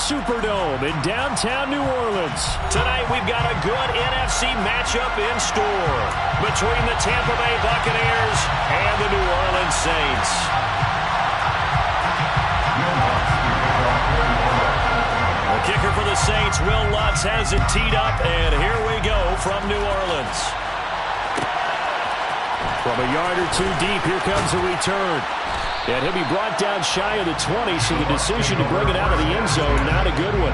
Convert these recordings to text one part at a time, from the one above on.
Superdome in downtown New Orleans. Tonight we've got a good NFC matchup in store between the Tampa Bay Buccaneers and the New Orleans Saints. The kicker for the Saints, Will Lutz, has it teed up, and here we go from New Orleans. From a yard or two deep, here comes a return. And he'll be brought down shy of the 20, so the decision to bring it out of the end zone, not a good one.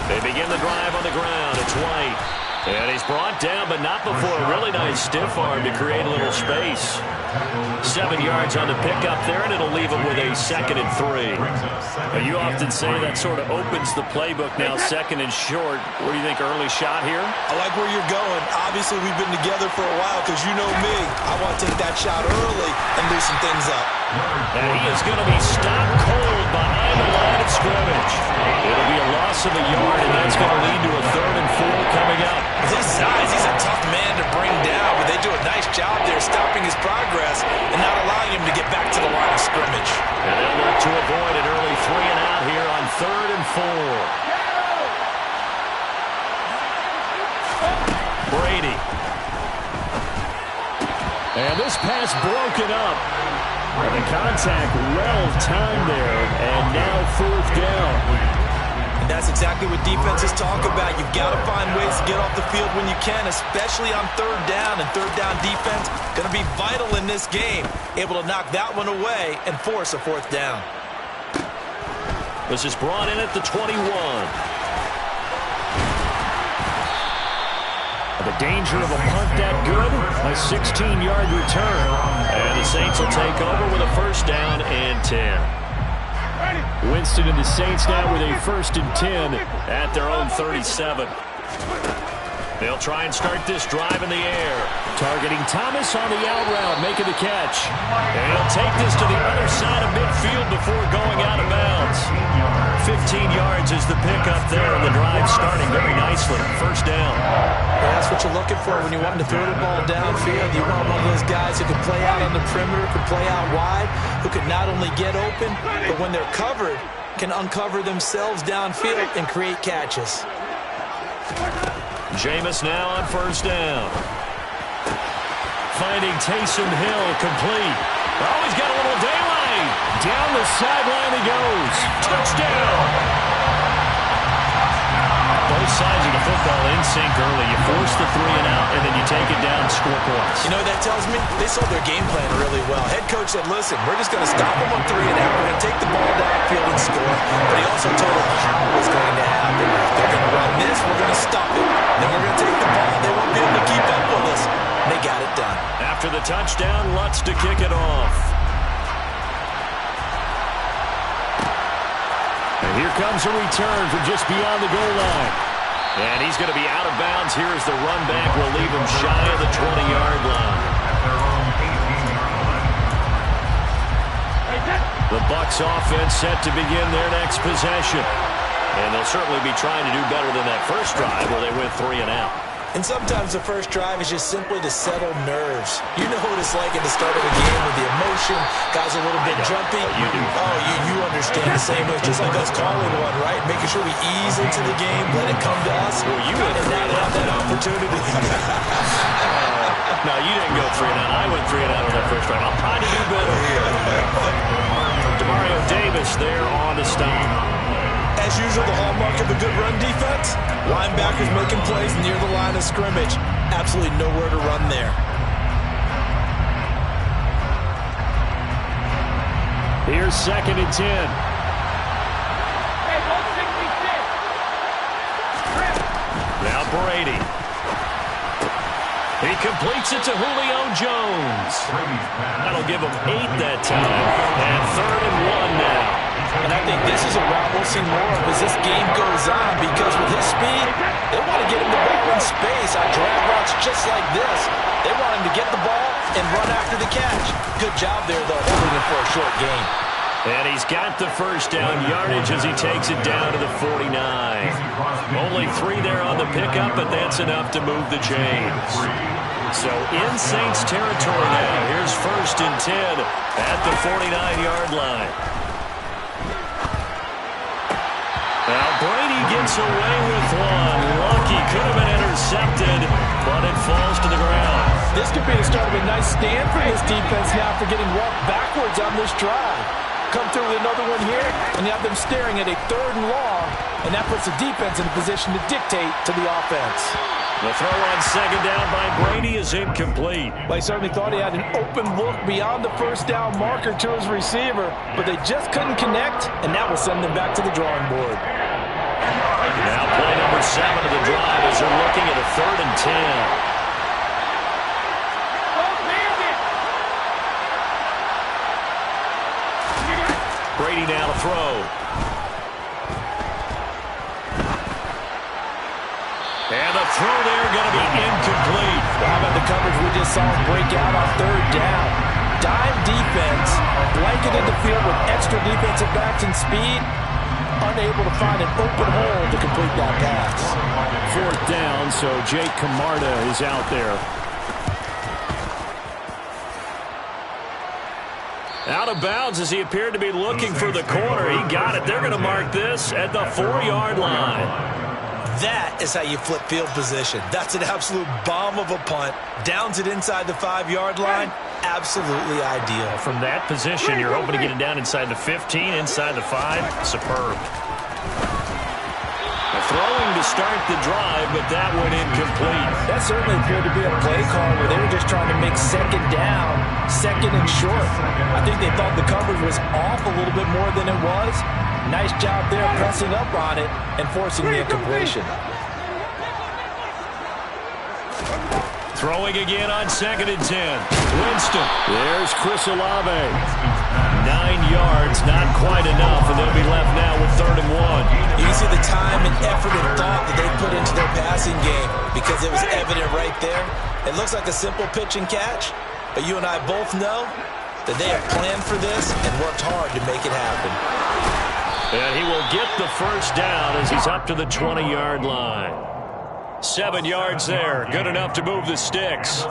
They begin the drive on the ground. It's White. And he's brought down, but not before a really nice stiff arm to create a little space. 7 yards on the pickup there, and it'll leave him with a 2nd and 3. Well, you often say that sort of opens the playbook now, 2nd and short. What do you think, early shot here? I like where you're going. Obviously, we've been together for a while because you know me. I want to take that shot early and loosen things up. And he is going to be stopped cold behind the line of scrimmage. It'll be a loss of a yard, and that's going to lead to a 3rd and 4 coming up. With his size, he's a tough man to bring down, but they do a nice job there stopping his progress and not allowing him to get back to the line of scrimmage. And they'll look to avoid an early 3 and out here on 3rd and 4. Brady. And this pass broken up. And the contact well timed there, and now 4th down. And that's exactly what defenses talk about. You've got to find ways to get off the field when you can, especially on 3rd down. And 3rd down defense going to be vital in this game. Able to knock that one away and force a 4th down. This is brought in at the 21. The danger of a punt that good, a 16-yard return. And the Saints will take over with a 1st down and 10. Winston and the Saints now with a 1st and 10 at their own 37. They'll try and start this drive in the air. Targeting Thomas on the out route, making the catch. And he'll take this to the other side of midfield before going out of bounds. 15 yards is the pickup there, and the drive starting very nicely. 1st down. Well, that's what you're looking for when you're wanting to throw the ball downfield. You want one of those guys who can play out on the perimeter, can play out wide, who can not only get open, but when they're covered, can uncover themselves downfield and create catches. Jameis now on 1st down. Finding Taysom Hill complete. Oh, he's got a little daylight. Down the sideline he goes. Touchdown. Both sides of the football in sync early. You force the 3 and out, and then you take it down, score points. You know what that tells me? They saw their game plan really well. Head coach said, listen, we're just going to stop them on 3 and out. We're going to take the ball downfield and score. But he also told them how it was going to happen. They're going to run this. We're going to stop it. Then we're going to take the ball. They won't be able to keep up with us. And they got it done. After the touchdown, Lutz to kick it off. And here comes a return from just beyond the goal line. And he's going to be out of bounds here as the run back will leave him shy of the 20-yard line. The Bucs offense set to begin their next possession. And they'll certainly be trying to do better than that first drive where they went 3 and out. And sometimes the first drive is just simply to settle nerves. You know what it's like at the start of a game with the emotion. Guys are a little bit jumpy. You do. Oh, you understand the same way. Just like us calling one, right? Making sure we ease into the game, let it come to us. Well, you went and now they have that opportunity. No, you didn't go 3 and out. I went 3 and out on that first drive. I'll try to do better. Demario Davis there on the stop. As usual, the hallmark of a good run defense, linebackers making plays near the line of scrimmage. Absolutely nowhere to run there. Here's 2nd and 10. Now Brady. He completes it to Julio Jones. That'll give him 8 that time. And 3rd and 1 now. And I think this is a route we'll see more of as this game goes on, because with his speed, they want to get him the ball in space on drag routes just like this. They want him to get the ball and run after the catch. Good job there, though, holding him for a short gain. And he's got the first down yardage as he takes it down to the 49. Only 3 there on the pickup, but that's enough to move the chains. So in Saints territory now. Here's 1st and 10 at the 49-yard line. Now Brady gets away with one. Lucky, could have been intercepted, but it falls to the ground. This could be the start of a nice stand for this defense now for getting walked backwards on this drive. Come through with another one here, and you have them staring at a 3rd and long, and that puts the defense in a position to dictate to the offense. The throw on 2nd down by Brady is incomplete. Well, he certainly thought he had an open look beyond the 1st down marker to his receiver, but they just couldn't connect, and that will send them back to the drawing board. Now play number 7 of the drive as they're looking at a 3rd and 10. Brady now to throw. And the throw there going to be incomplete. How about the coverage we just saw him break out on 3rd down? Dime defense, blanketed the field with extra defensive backs and speed, unable to find an open hole to complete that pass. 4th down, so Jake Camarda is out there. Out of bounds as he appeared to be looking for the corner. He got it. They're going to mark this at the 4-yard line. That is how you flip field position. That's an absolute bomb of a punt. Downs it inside the 5-yard line. Absolutely ideal. From that position, you're hoping to get it down inside the 15, inside the 5. Superb. Throwing to start the drive, but that went incomplete. That certainly appeared to be a play call where they were just trying to make 2nd down, 2nd and short. I think they thought the coverage was off a little bit more than it was. Nice job there pressing up on it and forcing the incompletion. Throwing again on 2nd and 10. Winston. There's Chris Olave. 9 yards, not quite enough, and they'll be left now with 3rd and 1. You can see the time and effort and thought that they put into their passing game because it was evident right there. It looks like a simple pitch and catch, but you and I both know that they have planned for this and worked hard to make it happen. And he will get the first down as he's up to the 20-yard line. 7 yards there, good enough to move the sticks.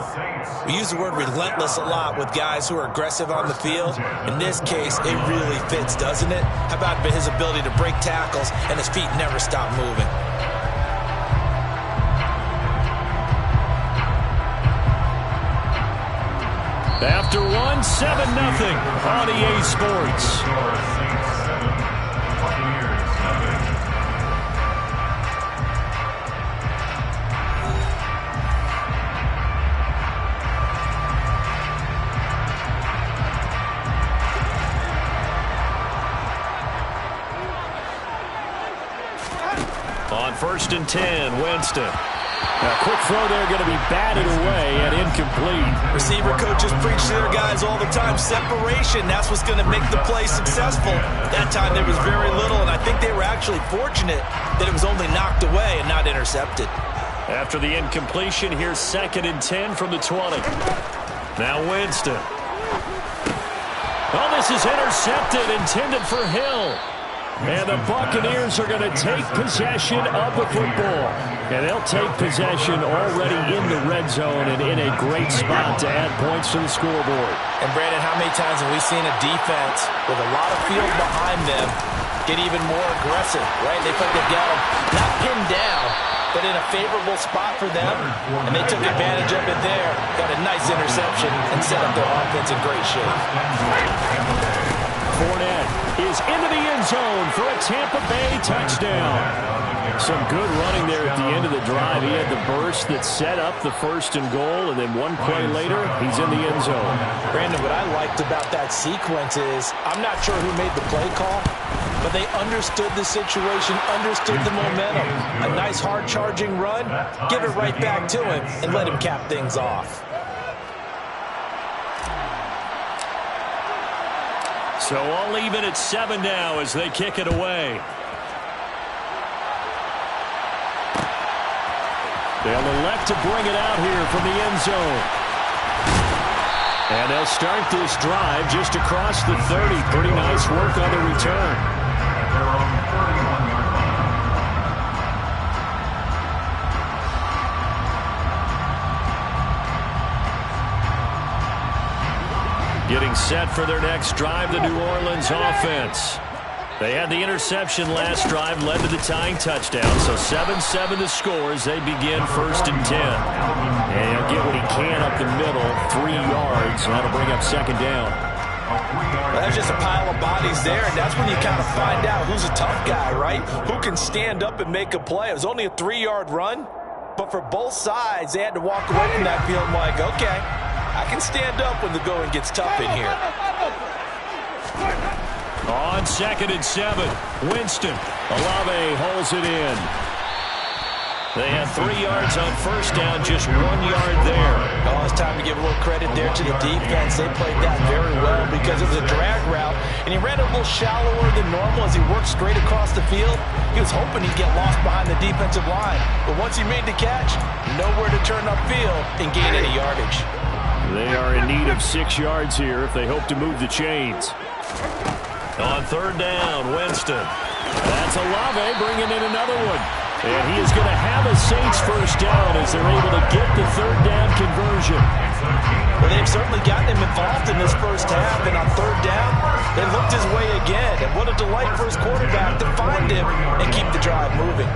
We use the word relentless a lot with guys who are aggressive on the field. In this case, it really fits, doesn't it? How about his ability to break tackles and his feet never stop moving? After 7-0 on EA Sports. On 1st and 10, Winston. A quick throw there going to be batted away and incomplete. Receiver coaches preach to their guys all the time. Separation, that's what's going to make the play successful. That time there was very little, and I think they were actually fortunate that it was only knocked away and not intercepted. After the incompletion, here's 2nd and 10 from the 20. Now Winston. Oh, this is intercepted, intended for Hill. And the Buccaneers are going to take possession of the football. And they'll take possession already in the red zone and in a great spot to add points to the scoreboard. And Brandon, how many times have we seen a defense with a lot of field behind them get even more aggressive, right? They feel like they've got them not pinned down, but in a favorable spot for them. And they took advantage of it there, got a nice interception, and set up their offense in great shape. Fournette is into the end zone for a Tampa Bay touchdown. Some good running there at the end of the drive. He had the burst that set up the 1st and goal, and then one play later, he's in the end zone. Brandon, what I liked about that sequence is I'm not sure who made the play call, but they understood the situation, understood the momentum. A nice hard-charging run, give it right back to him, and let him cap things off. So all even at 7 now as they kick it away. They'll elect to bring it out here from the end zone. And they'll start this drive just across the 30. Pretty nice work on the return. Getting set for their next drive, the New Orleans offense. They had the interception last drive, led to the tying touchdown. So 7-7 the score as they begin 1st and 10. And he'll get what he can up the middle, 3 yards. And that'll bring up 2nd down. Well, that's just a pile of bodies there, and that's when you kind of find out who's a tough guy, right? Who can stand up and make a play. It was only a 3-yard run, but for both sides, they had to walk away from that field like, okay, I can stand up when the going gets tough in here. On 2nd and 7, Winston. Olave holds it in. They have 3 yards on 1st down, just 1 yard there. Oh, it's time to give a little credit there to the defense. They played that very well because it was a drag route, and he ran it a little shallower than normal as he worked straight across the field. He was hoping he'd get lost behind the defensive line, but once he made the catch, nowhere to turn upfield and gain any yardage. They are in need of 6 yards here if they hope to move the chains. On 3rd down, Winston. That's Olave bringing in another one. And he is going to have a Saints 1st down as they're able to get the 3rd down conversion. Well, they've certainly gotten him involved in this 1st half, and on 3rd down, they looked his way again. And what a delight for his quarterback to find him and keep the drive moving.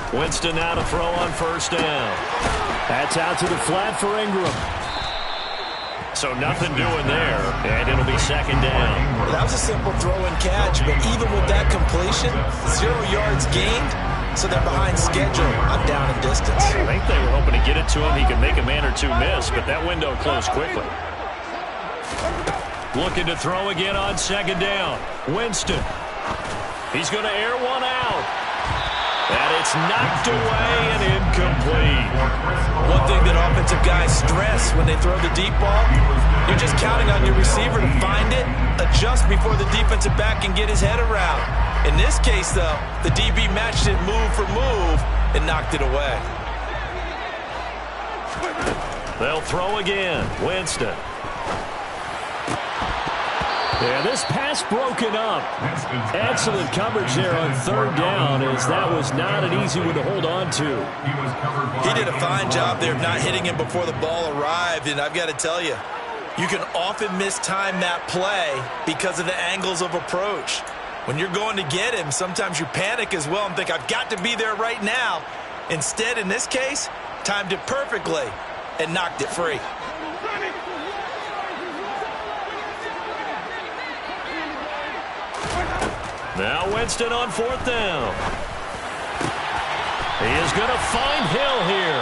Winston now to throw on 1st down. That's out to the flat for Ingram. So nothing doing there, and it'll be 2nd down. Well, that was a simple throw and catch, but even with that completion, 0 yards gained, so they're behind schedule on down and distance. I think they were hoping to get it to him. He could make a man or two miss, but that window closed quickly. Looking to throw again on 2nd down. Winston. He's going to air one out. And it's knocked away and incomplete. One thing that offensive guys stress when they throw the deep ball, you're just counting on your receiver to find it, adjust before the defensive back can get his head around. In this case, though, the DB matched it move for move and knocked it away. They'll throw again. Winston. Yeah, this pass broken up. Excellent coverage there on 3rd down, as that was not an easy one to hold on to. He did a fine job there of not hitting him before the ball arrived, and I've got to tell you, you can often mistime that play because of the angles of approach. When you're going to get him, sometimes you panic as well and think, I've got to be there right now. Instead, in this case, timed it perfectly and knocked it free. Now Winston on 4th down. He is going to find Hill here.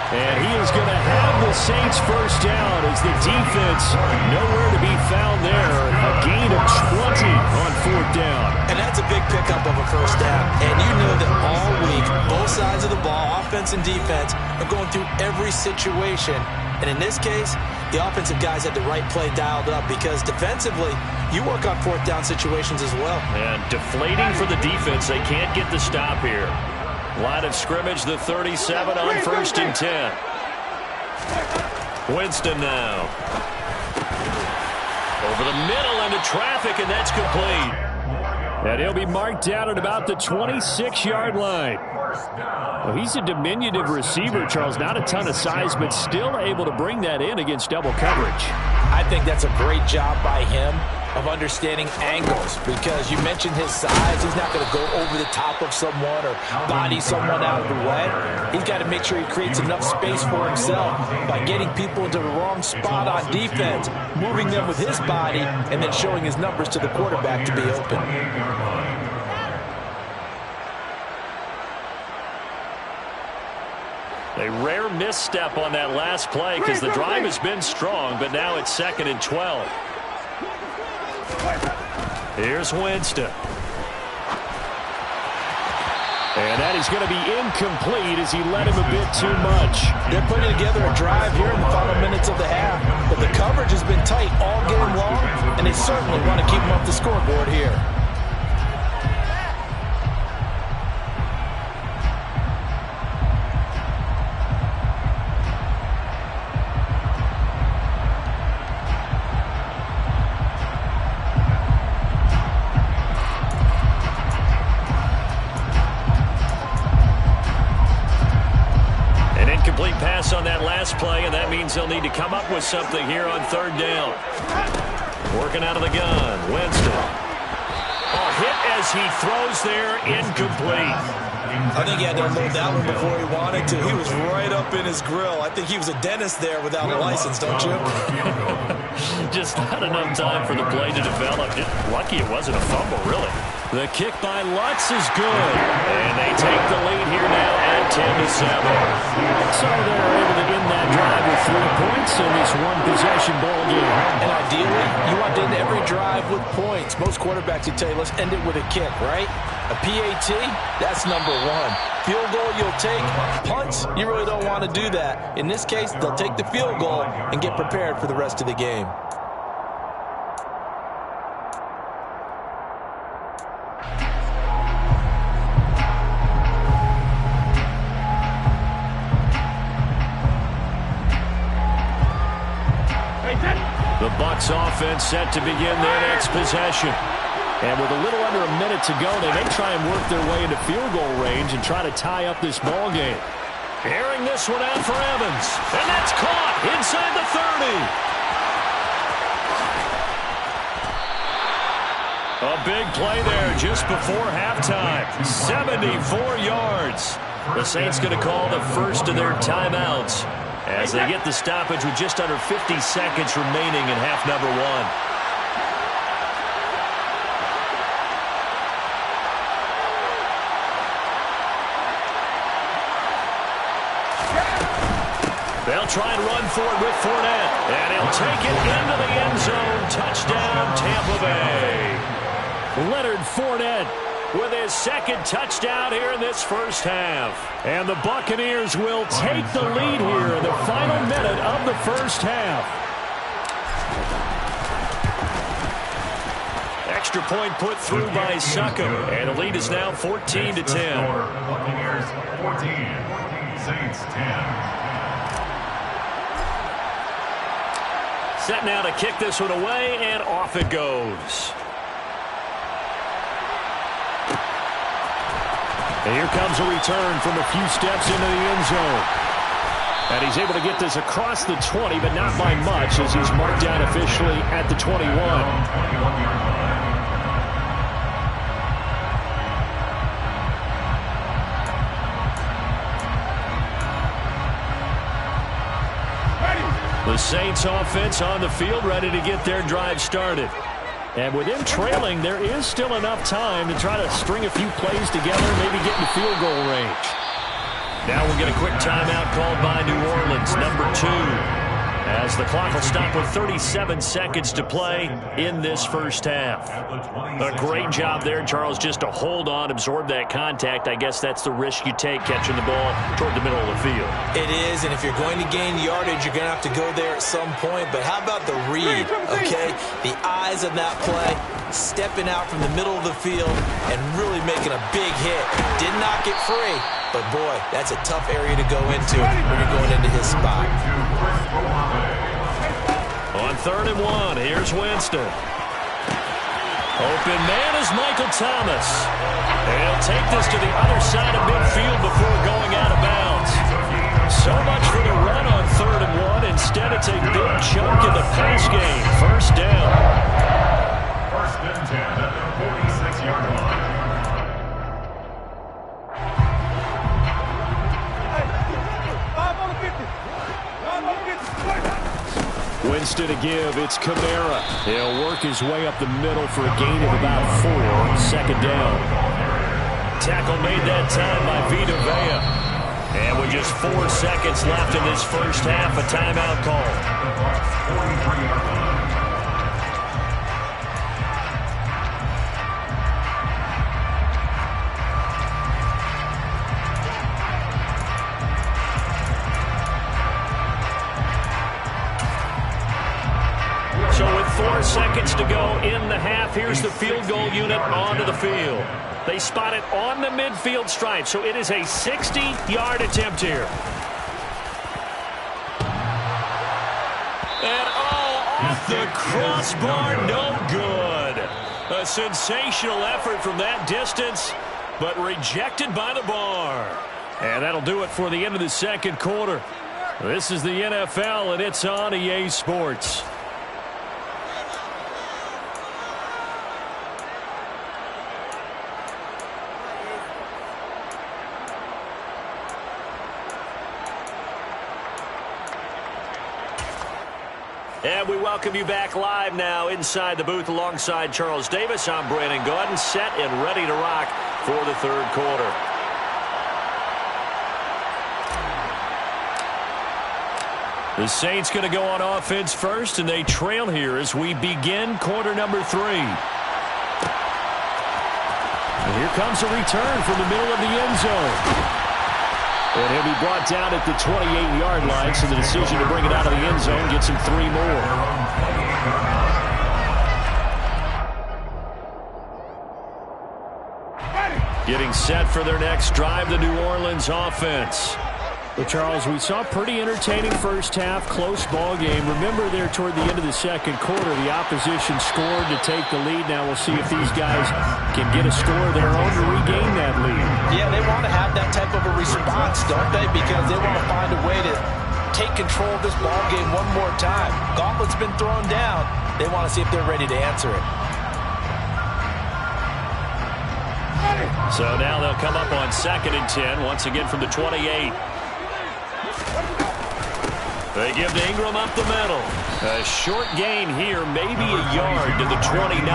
And he is going to have the Saints 1st down as the defense nowhere to be found there. A gain of 20 on 4th down. And that's a big pickup of a 1st down. And you know that all week, both sides of the ball, offense and defense, are going through every situation. And in this case, the offensive guys had the right play dialed up because defensively, you work on 4th down situations as well. And deflating for the defense. They can't get the stop here. Line of scrimmage, the 37 on 1st and 10. Winston now. Over the middle into traffic, and that's complete. And he'll be marked down at about the 26-yard line. Well, he's a diminutive receiver, Charles. Not a ton of size, but still able to bring that in against double coverage. I think that's a great job by him. of understanding angles, because you mentioned his size. He's not going to go over the top of someone or body someone out of the way. He's got to make sure he creates enough space for himself by getting people into the wrong spot on defense, moving them with his body, and then showing his numbers to the quarterback to be open. A rare misstep on that last play because the drive has been strong, but now it's 2nd and 12. Here's Winston. And that is going to be incomplete as he led him a bit too much. They're putting together a drive here in the final minutes of the half, but the coverage has been tight all game long, and they certainly want to keep them off the scoreboard here. Pass on that last play, and that means they'll need to come up with something here on 3rd down. Working out of the gun, Winston. Oh, hit as he throws there, incomplete. I think he had to unload that one before he wanted to. He was right up in his grill. I think he was a dentist there without a license, don't you? Just not enough time for the play to develop. Lucky it wasn't a fumble, really. The kick by Lutz is good. And they take the lead here now at 10-7. So they're able to end that drive with 3 points in this one-possession ball game. And ideally, you want to end every drive with points. Most quarterbacks would tell you, let's end it with a kick, right? A PAT, that's number 1. Field goal you'll take. Punts, you really don't want to do that. In this case, they'll take the field goal and get prepared for the rest of the game. The Bucs offense set to begin their next possession. And with a little under a minute to go, they may try and work their way into field goal range and try to tie up this ball game. Airing this one out for Evans. And that's caught inside the 30. A big play there just before halftime. 74 yards. The Saints going to call the first of their timeouts as they get the stoppage with just under 50 seconds remaining in half number 1. They'll try and run for it with Fournette. And he'll take it into the end zone. Touchdown, Tampa Bay. Leonard Fournette with his 2nd touchdown here in this first half. And the Buccaneers will take the lead here in the final minute of the first half. Extra point put through by Succop. And the lead is now 14-10. Buccaneers 14, Saints 10. Set now to kick this one away, and off it goes. And here comes a return from a few steps into the end zone. And he's able to get this across the 20, but not by much, as he's marked down officially at the 21. The Saints offense on the field ready to get their drive started. And with them trailing, there is still enough time to try to string a few plays together, maybe get into field goal range. Now we'll get a quick timeout called by New Orleans, number 2. As the clock will stop with 37 seconds to play in this first half. A great job there, Charles, just to hold on, absorb that contact. I guess that's the risk you take catching the ball toward the middle of the field. It is, and if you're going to gain yardage, you're going to have to go there at some point. But how about the read, okay? The eyes of that play, stepping out from the middle of the field and really making a big hit. Did not get free, but boy, that's a tough area to go into when you're going into his spot. On 3rd and 1, here's Winston. Open man is Michael Thomas. And he'll take this to the other side of midfield before going out of bounds. So much for the run on 3rd and 1. Instead, it's a big chunk in the pass game. First down. Winston to give. It's Kamara. He'll work his way up the middle for a gain of about 4. Second down. Tackle made that time by Vita Vea. And with just 4 seconds left in this first half, a timeout call. So with 4 seconds to go in the half, here's the field goal unit onto the field. They spot it on the midfield stripe, so it is a 60-yard attempt here. And off the crossbar, no good. A sensational effort from that distance, but rejected by the bar. And that'll do it for the end of the second quarter. This is the NFL, and it's on EA Sports. And we welcome you back live now inside the booth alongside Charles Davis. I'm Brandon Gaudin, set and ready to rock for the third quarter. The Saints going to go on offense first, and they trail here as we begin quarter number 3. And here comes a return from the middle of the end zone. And he'll be brought down at the 28-yard line, so the decision to bring it out of the end zone gets him 3 more. Getting set for their next drive, the New Orleans offense. Well, Charles, we saw a pretty entertaining first half, close ball game. Remember there toward the end of the second quarter, the opposition scored to take the lead. Now we'll see if these guys can get a score of their own to regain that lead. Yeah, they want to have that type of a response, don't they? Because they want to find a way to take control of this ball game one more time. Gauntlet's been thrown down. They want to see if they're ready to answer it. So now they'll come up on 2nd and 10, once again from the 28. They give to Ingram up the middle. A short gain here, maybe a yard to the 29.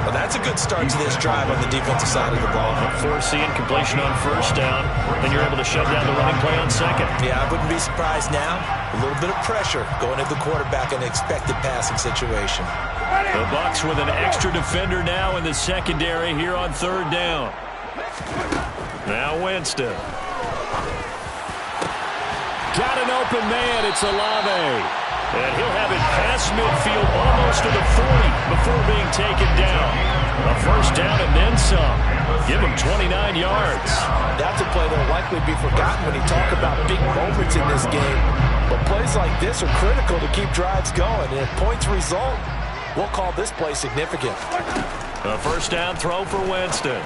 Well, that's a good start to this drive on the defensive side of the ball. Force the incompletion on first down, then you're able to shut down the running play on second. Yeah, I wouldn't be surprised now. A little bit of pressure going at the quarterback in an expected passing situation. The Bucs with an extra defender now in the secondary here on 3rd down. Now Winston. Got an open man. It's Olave. And he'll have it past midfield almost to the 40 before being taken down. A first down and then some. Give him 29 yards. That's a play that will likely be forgotten when you talk about big moments in this game. But plays like this are critical to keep drives going. And if points result, we'll call this play significant. A first down throw for Winston.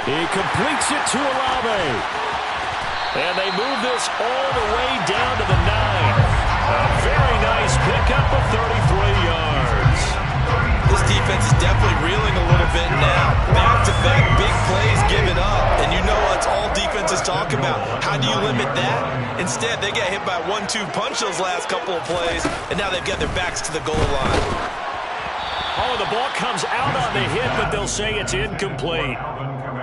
He completes it to Olave. And they move this all the way down to the 9. A very nice pickup of 33 yards. This defense is definitely reeling a little bit now. Back-to-back big plays given up. And you know what all defenses talk about. How do you limit that? Instead, they get hit by 1-2 punch those last couple of plays. And now they've got their backs to the goal line. Oh, the ball comes out on the hit, but they'll say it's incomplete.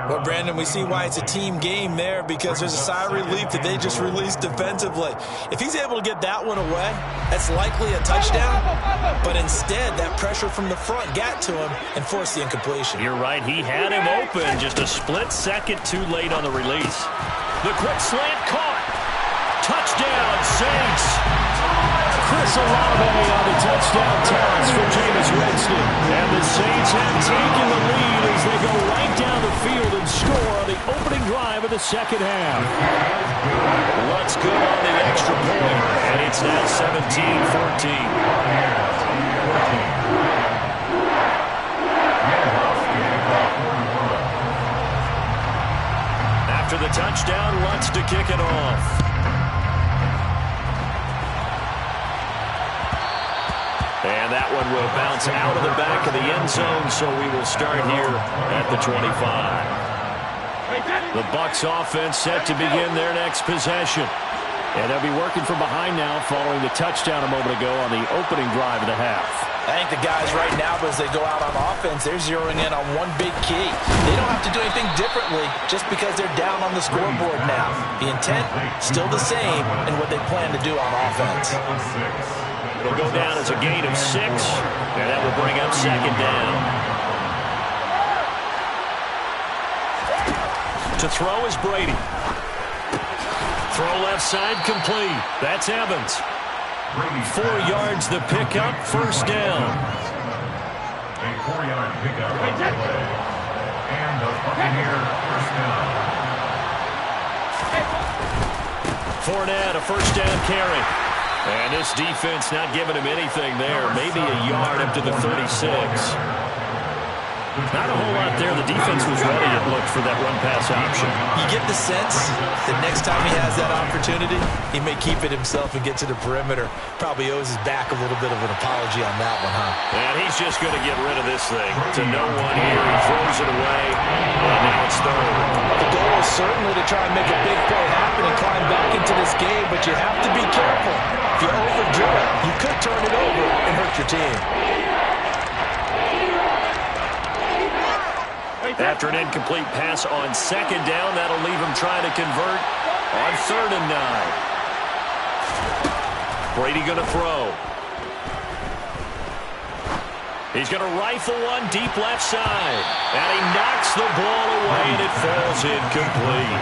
Well, Brandon, we see why it's a team game there, because there's a sigh of relief that they just released defensively. If he's able to get that one away, that's likely a touchdown. But instead, that pressure from the front got to him and forced the incompletion. You're right. He had him open just a split second too late on the release. The quick slant caught. Touchdown, Saints. Chris Olave on the touchdown toss for Jameis Winston. And the Saints have taken the lead as they go right down the field and score on the opening drive of the second half. Let's go on the extra point, and it's now 17-14. After the touchdown, Lutz to kick it off. And that one will bounce out of the back of the end zone, so we will start here at the 25. The Bucs offense set to begin their next possession. And they'll be working from behind now following the touchdown a moment ago on the opening drive of the half. I think the guys right now, as they go out on offense, they're zeroing in on one big key. They don't have to do anything differently just because they're down on the scoreboard now. The intent, still the same in what they plan to do on offense. It'll go down as a gain of 6, and that will bring up second down. To throw is Brady. Throw left side complete. That's Evans. 4 yards the pickup, first down. A 4-yard pickup. And the Buccaneer first down. Fournette, a first down carry. And this defense not giving him anything there. Maybe a yard up to the 36. Not a whole lot there. The defense was ready, it looked, for that run-pass option. You get the sense that next time he has that opportunity, he may keep it himself and get to the perimeter. Probably owes his back a little bit of an apology on that one, huh? And he's just going to get rid of this thing. To no one here. He throws it away. And now it's third. The goal is certainly to try and make a big play happen and climb back into this game, but you have to be careful. If you overdo it, you could turn it over and hurt your team. After an incomplete pass on second down, that'll leave him trying to convert on 3rd and 9. Brady going to throw. He's going to rifle one deep left side. And he knocks the ball away, and it falls incomplete.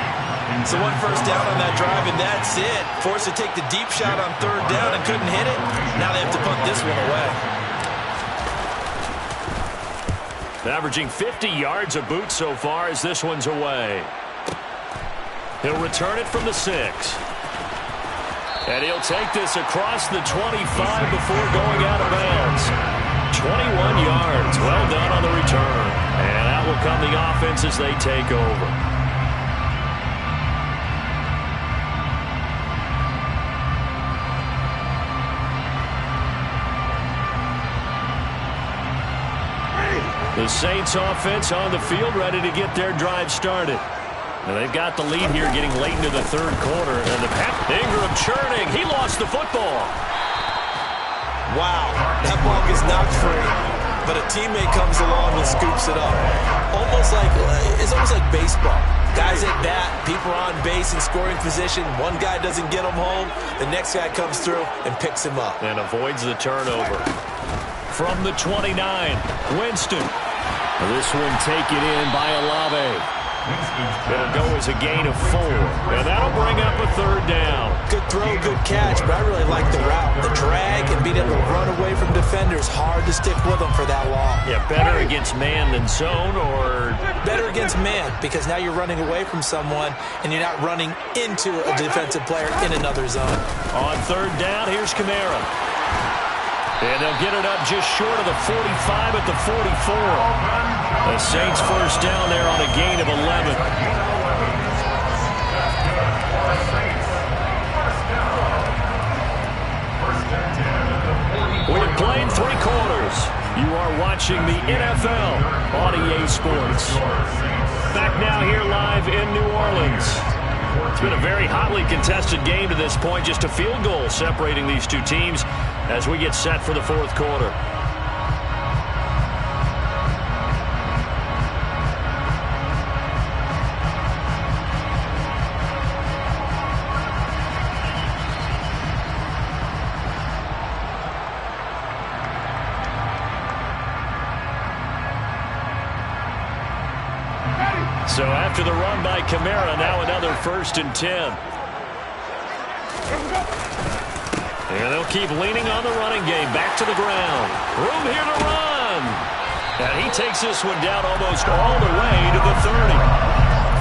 So one first down on that drive, and that's it. Forced to take the deep shot on 3rd down and couldn't hit it. Now they have to punt this one away. Averaging 50 yards a boot so far as this one's away. He'll return it from the 6. And he'll take this across the 25 before going out of bounds. 21 yards. Well done on the return. And out will come the offense as they take over. The Saints offense on the field ready to get their drive started. And they've got the lead here getting late into the 3rd quarter. And the Ingram churning. He lost the football. Wow, that ball gets knocked free. But a teammate comes along and scoops it up. It's almost like baseball. Guys at bat, people on base in scoring position. One guy doesn't get him home. The next guy comes through and picks him up. And avoids the turnover. From the 29, Winston. This one taken in by Olave. It'll go as a gain of 4. And that'll bring up a 3rd down. Good throw, good catch, but I really like the route. The drag and being able to run away from defenders. Hard to stick with them for that long. Yeah, better against man than zone, or? Better against man, because now you're running away from someone and you're not running into a defensive player in another zone. On 3rd down, here's Kamara. And they'll get it up just short of the 45 at the 44. The Saints first down there on a gain of 11. We're playing 3 quarters. You are watching the NFL on EA Sports. Back now here live in New Orleans. It's been a very hotly contested game to this point. Just a field goal separating these two teams as we get set for the 4th quarter. So after the run by Kamara, now another 1st and 10. And they'll keep leaning on the running game. Back to the ground. Room here to run. And he takes this one down almost all the way to the 30.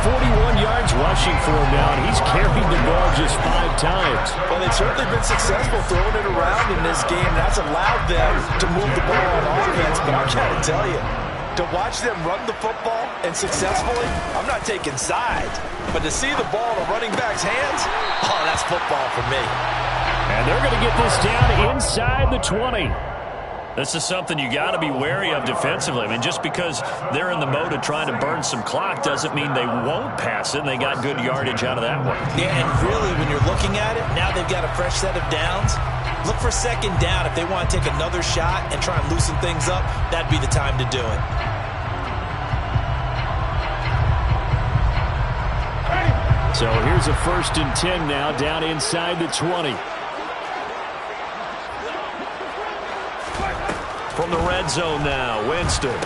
41 yards rushing for him now, and he's carried the ball just 5 times. Well, they've certainly been successful throwing it around in this game. That's allowed them to move the ball on offense, but I got to tell you, to watch them run the football and successfully, I'm not taking sides, but to see the ball in a running back's hands, oh, that's football for me. And they're going to get this down inside the 20. This is something you got to be wary of defensively. I mean, just because they're in the mode of trying to burn some clock doesn't mean they won't pass it, and they got good yardage out of that one. Yeah, and really, when you're looking at it, now they've got a fresh set of downs. Look for second down. If they want to take another shot and try and loosen things up, that'd be the time to do it. So here's a 1st and 10 now, down inside the 20. From the red zone now, Winston.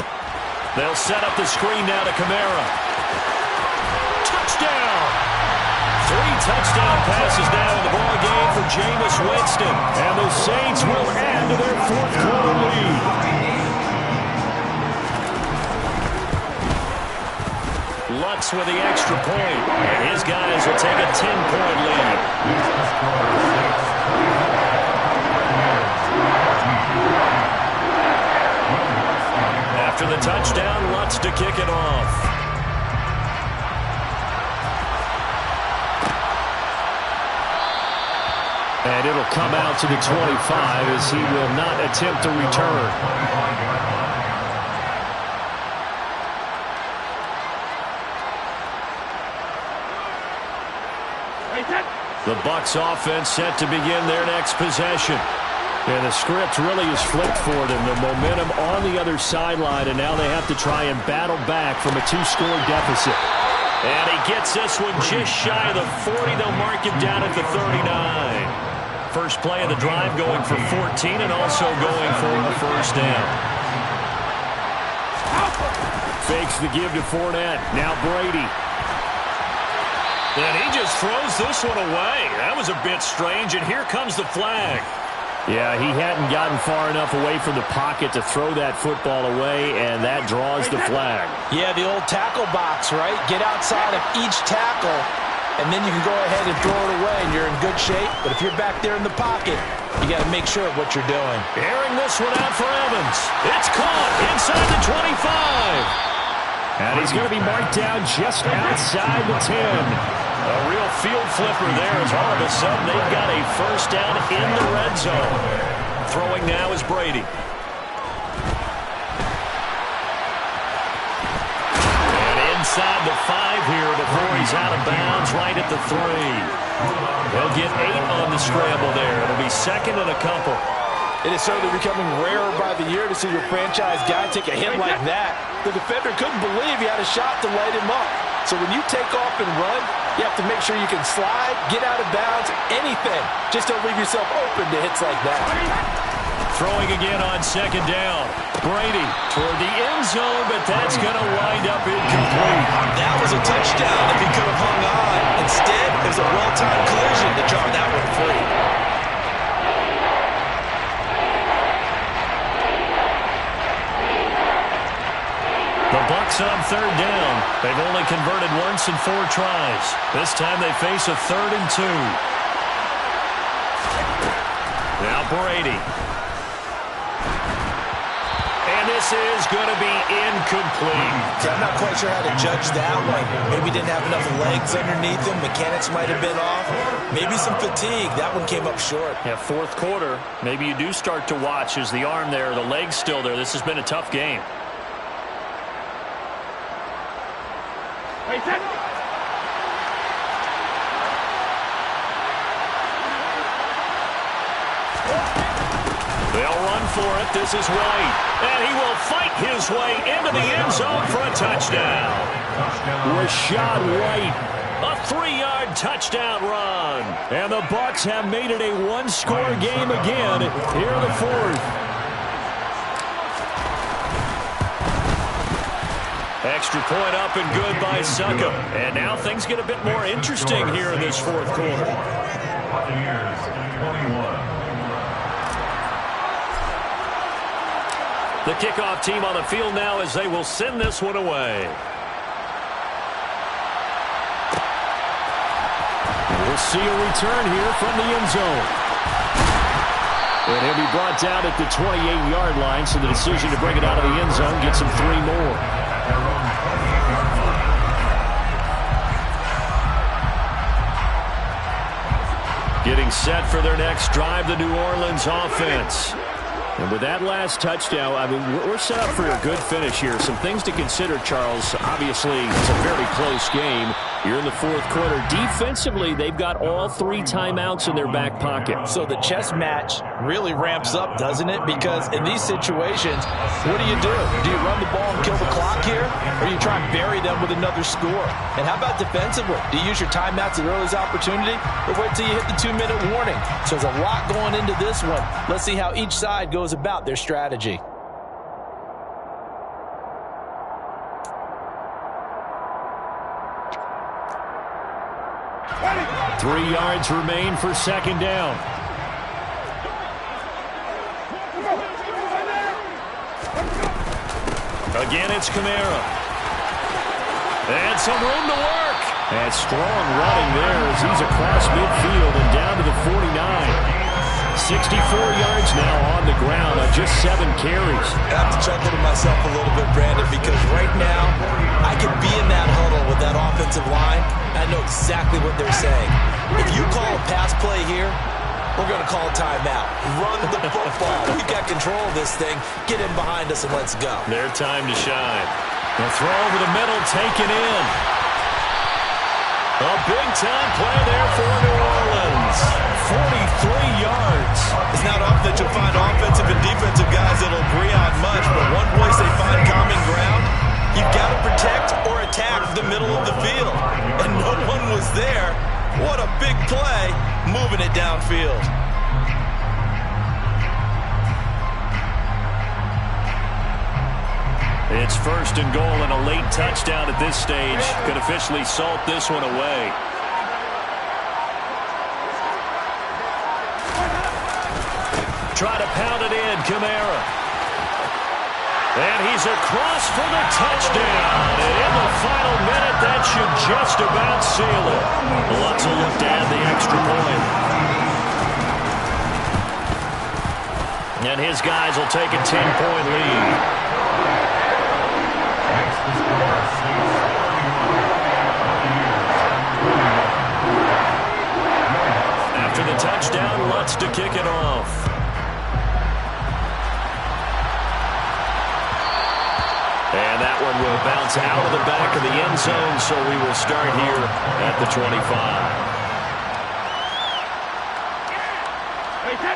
They'll set up the screen now to Kamara. Touchdown! 3 touchdown passes now in the ball game for Jameis Winston. And the Saints will add to their 4th quarter lead. Lutz with the extra point. And his guys will take a 10-point lead. After the touchdown, Lutz to kick it off. And it'll come out to the 25 as he will not attempt to return. The Bucs offense set to begin their next possession. And the script really is flipped for them. The momentum on the other sideline, and now they have to try and battle back from a 2-score deficit. And he gets this one just shy of the 40. They'll mark him down at the 39. First play of the drive going for 14 and also going for a 1st down. Fakes the give to Fournette. Now Brady. And he just throws this one away. That was a bit strange, and here comes the flag. Yeah, he hadn't gotten far enough away from the pocket to throw that football away, and that draws the flag. Yeah, the old tackle box, right? Get outside of each tackle, and then you can go ahead and throw it away, and you're in good shape. But if you're back there in the pocket, you got to make sure of what you're doing. Airing this one out for Evans. It's caught inside the 25. And he's going to be marked down just outside the 10. A real field flipper there as all of a sudden they've got a 1st down in the red zone. Throwing now is Brady. And inside the 5 here before he's out of bounds right at the 3. They'll get 8 on the scramble there. It'll be 2nd and a couple. It is certainly becoming rarer by the year to see your franchise guy take a hit like that. The defender couldn't believe he had a shot to light him up. So when you take off and run, you have to make sure you can slide, get out of bounds, anything. Just don't leave yourself open to hits like that. Throwing again on 2nd down. Brady toward the end zone, but that's going to wind up incomplete. That was a touchdown if he could have hung on. Instead, it was a well-timed collision to jar that one free. The Bucs on 3rd down. They've only converted once in 4 tries. This time they face a 3rd and 2. Now Brady. And this is going to be incomplete. I'm not quite sure how to judge that one. Maybe didn't have enough legs underneath him. Mechanics might have been off. Maybe some fatigue. That one came up short. Yeah, 4th quarter. Maybe you do start to watch as the arm there, the leg's still there. This has been a tough game. They'll run for it. This is White. And he will fight his way into the end zone for a touchdown. Rashad White. A 3-yard touchdown run. And the Bucs have made it a 1-score game again here in the 4th. Extra point up and good by Suckup. And now things get a bit more interesting here in this 4th quarter. Buccaneers 21. The kickoff team on the field now as they will send this one away. We'll see a return here from the end zone. And he'll be brought down at the 28-yard line, so the decision to bring it out of the end zone gets him 3 more. Getting set for their next drive, the New Orleans offense. And with that last touchdown, I mean, we're set up for a good finish here. Some things to consider, Charles. Obviously, it's a very close game. You're in the fourth quarter. Defensively, they've got all 3 timeouts in their back pocket. So the chess match really ramps up, doesn't it? Because in these situations, what do? Do you run the ball and kill the clock here? Or do you try and bury them with another score? And how about defensively? Do you use your timeouts at earliest opportunity? Or wait till you hit the 2-minute warning? So there's a lot going into this one. Let's see how each side goes about their strategy. Three yards remain for second down. Again, it's Kamara. And some room to work. And strong running there as he's across midfield and down to the 49. 64 yards now on the ground on just 7 carries. I have to chuckle to myself a little bit, Brandon, because right now I can be in that huddle with that offensive line. I know exactly what they're saying. If you call a pass play here, we're going to call a timeout. Run the football. We've got control of this thing. Get in behind us and let's go. Their time to shine. The throw over the middle, taken in. A big-time play there for New Orleans. 43 yards. It's not often that you'll find offensive and defensive guys that'll agree on much, but one place they find common ground, you've got to protect or attack the middle of the field. And no one was there. What a big play, moving it downfield. It's first and goal and a late touchdown at this stage. Could officially salt this one away. Try to pound it in, Kamara. And he's across for the touchdown. And in the final minute, that should just about seal it. Lots of look to add the extra point. And his guys will take a 10-point lead. After the touchdown, Lutz to kick it off. And that one will bounce out of the back of the end zone, so we will start here at the 25.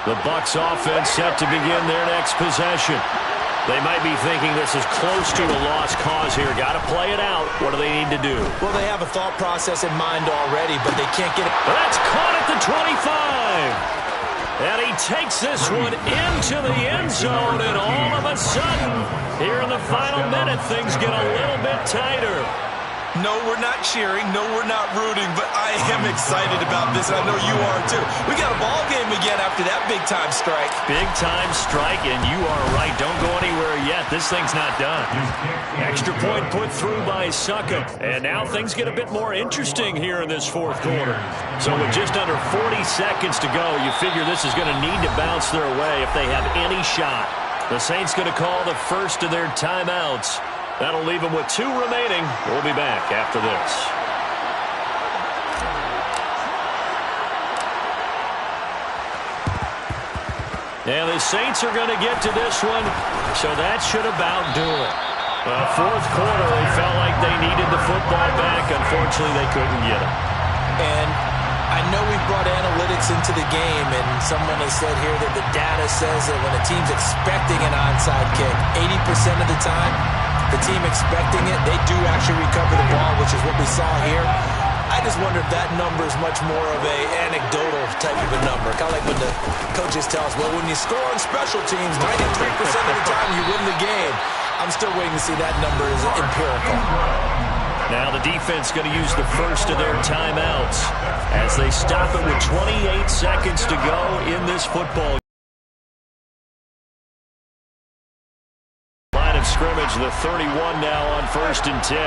The Bucs offense set to begin their next possession. They might be thinking this is close to a lost cause here. Got to play it out. What do they need to do? Well, they have a thought process in mind already, but they can't get it. That's caught at the 25. And he takes this one into the end zone, and all of a sudden, here in the final minute, things get a little bit tighter. No, we're not cheering. No, we're not rooting, but I am excited about this. I know you are, too. We got a ball game again after that big-time strike. Big-time strike, and you are right. Don't go anywhere yet. This thing's not done. Extra point put through by Suckup, and now things get a bit more interesting here in this fourth quarter. So with just under 40 seconds to go, you figure this is going to need to bounce their way if they have any shot. The Saints going to call the first of their timeouts. That'll leave them with 2 remaining. We'll be back after this. And the Saints are going to get to this one, so that should about do it. Fourth quarter, they felt like they needed the football back. Unfortunately, they couldn't get it. And I know we brought analytics into the game, and someone has said here that the data says that when a team's expecting an onside kick, 80% of the time, the team expecting it, they do actually recover the ball, which is what we saw here. I just wonder if that number is much more of a anecdotal type of a number. Kind of like when the coaches tell us, well, when you score on special teams, 93% of the time you win the game. I'm still waiting to see that number is empirical. Now the defense going to use the first of their timeouts as they stop it with 28 seconds to go in this football game. Scrimmage, the 31 now on 1st and 10.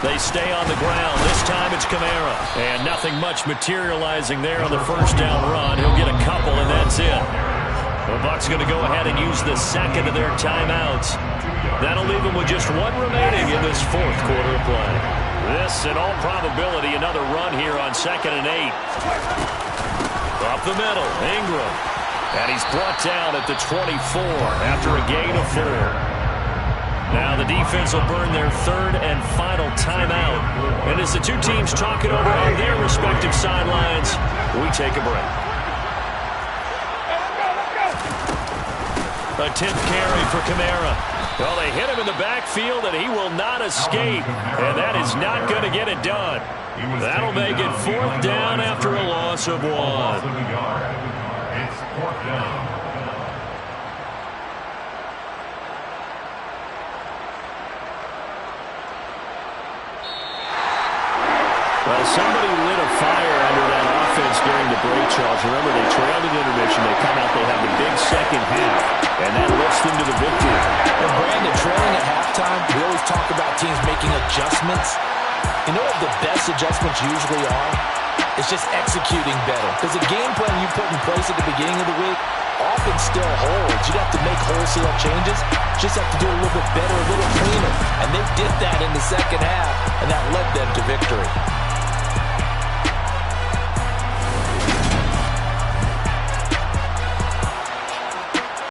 They stay on the ground. This time it's Kamara. And nothing much materializing there on the first down run. He'll get a couple, and that's it. The Bucs going to go ahead and use the second of their timeouts. That'll leave them with just 1 remaining in this fourth quarter of play. This, in all probability, another run here on 2nd and 8. Up the middle, Ingram. And he's brought down at the 24 after a gain of 4. Now the defense will burn their third and final timeout. And as the two teams talk it over on their respective sidelines, we take a break. A 10th carry for Kamara. Well, they hit him in the backfield, and he will not escape. And that is not going to get it done. That'll make it 4th down after a loss of 1. It's 4th down. Well, somebody lit a fire under that offense during the break, Charles. Remember, they trailed in intermission. They come out, they have the big second half, and that lifts them to the victory. And Brandon, trailing at halftime, we always talk about teams making adjustments. You know what the best adjustments usually are? It's just executing better. Because the game plan you put in place at the beginning of the week often still holds. You don't have to make wholesale changes. Just have to do it a little bit better, a little cleaner. And they did that in the second half, and that led them to victory.